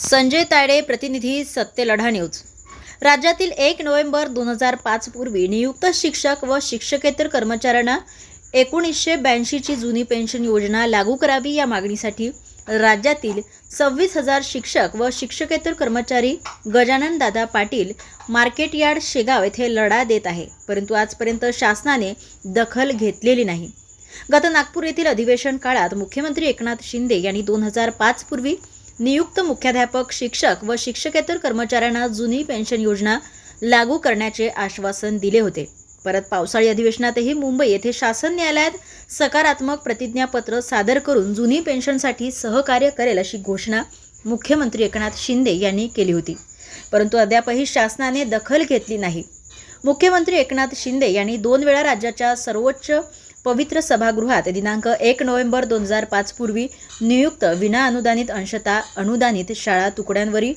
संजय तायडे, प्रतिनिधी, सत्यलढा न्यूज। राज्यातील 1 नोव्हेंबर 2005 पूर्वी नियुक्त शिक्षक व शिक्षकेतर कर्मचाऱ्यांना 1982 ची जुनी पेन्शन योजना लागू करावी या मागणीसाठी राज्यातील 26,000 शिक्षक व शिक्षकेतर कर्मचारी गजानन दादा पाटील मार्केट यार्ड शेगाव येथे लढा देत आहे। परंतु आजपर्यंत शासनाने दखल घेतलेली नाही। गत नागपूर येथील अधिवेशन काळात मुख्यमंत्री एकनाथ शिंदे यांनी 2005 पूर्वी नियुक्त मुख्याध्यापक, शिक्षक व शिक्षकेतर कर्मचाऱ्यांना जुनी पेन्शन योजना लागू करण्याचे आश्वासन दिले होते। परत पावसाळी अधिवेशनातही मुंबई येथे शासन न्यायालयात सकारात्मक प्रतिज्ञापत्र सादर करून जुनी पेन्शनसाठी सहकार्य करेल अशी घोषणा मुख्यमंत्री एकनाथ शिंदे यांनी केली होती। परंतु अद्यापही शासनाने दखल घेतली नाही। मुख्यमंत्री एकनाथ शिंदे यांनी 2 वेळा राज्याच्या सर्वोच्च पवित्र सभागृहात दिनांक 1 नोव्हेंबर 2005 पूर्वी नियुक्त विना अनुदानित अंशतः अनुदानित शाळा तुकड्यांवरील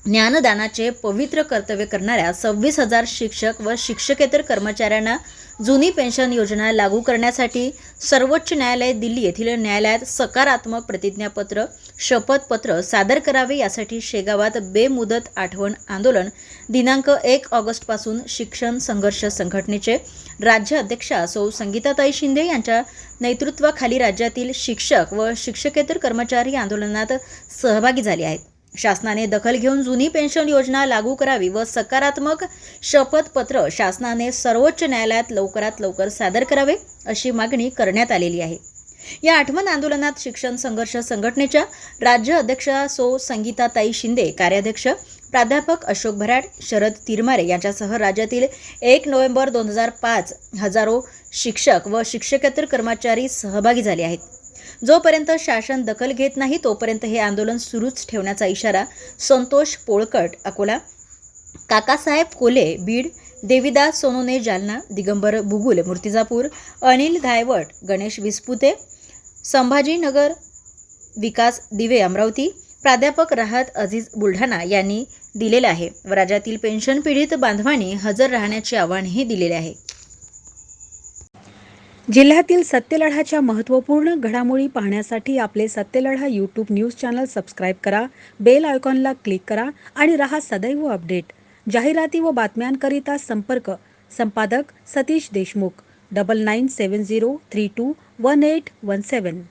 ज्ञानदानाचे पवित्र कर्तव्य करणाऱ्या 26,000 शिक्षक व शिक्षकेतर कर्मचाऱ्यांना जुनी पेन्शन योजना लागू करण्यासाठी सर्वोच्च न्यायालय दिल्ली येथील न्यायालयात सकारात्मक प्रतिज्ञापत्र शपथपत्र सादर करावे यासाठी शेगावात बेमुदत आठवण आंदोलन दिनांक 1 ऑगस्ट पासून शिक्षण संघर्ष संघटनेचे राज्य अध्यक्षा सौ संगीताताई शिंदे यांच्या नेतृत्वाखाली राज्यातील शिक्षक व शिक्षकेतर कर्मचारी आंदोलनात सहभागी झाले आहेत। शासनाने दखल घेऊन जुनी पेन्शन योजना लागू करावी व सकारात्मक शपथपत्र शासनाने सर्वोच्च न्यायालयात लवकरात लवकर सादर करावे अशी मागणी करण्यात आलेली आहे। या आठवण आंदोलनात शिक्षण संघर्ष संघटनेच्या राज्य अध्यक्षा सौ संगीताताई शिंदे, कार्याध्यक्ष प्राध्यापक अशोक भराड, शरद तिरमारे यांच्यासह राज्यातील 1 नोव्हेंबर 2005 हजारो शिक्षक व शिक्षकेतर कर्मचारी सहभागी झाले आहेत। जोपर्यंत शासन दखल घेत नाही तोपर्यंत हे आंदोलन सुरूच ठेवण्याचा इशारा संतोष पोळकट अकोला, काकासाहेब कोले बीड, देविदास सोनोने जालना, दिगंबर बुगुल मूर्तिजापूर, अनिल गायवट, गणेश विस्पुते संभाजीनगर, विकास दिवे अमरावती, प्राध्यापक राहत अजीज बुलढाणा यांनी दिलेले आहे व राज्यातील पेन्शन पीडित बांधवांनी हजर राहण्याचे आवाहनही दिलेले आहे। जिल्ह्यातील सत्यलढाच्या महत्त्वपूर्ण घडामोडी पाहण्यासाठी आपले Satyaladha YouTube news channel subscribe करा, बेल आयकॉनला क्लिक करा आणि रहा सदैव अपडेट। जाहिराती व बातम्यांकरिता संपादक सतीश देशमुख 9970321817।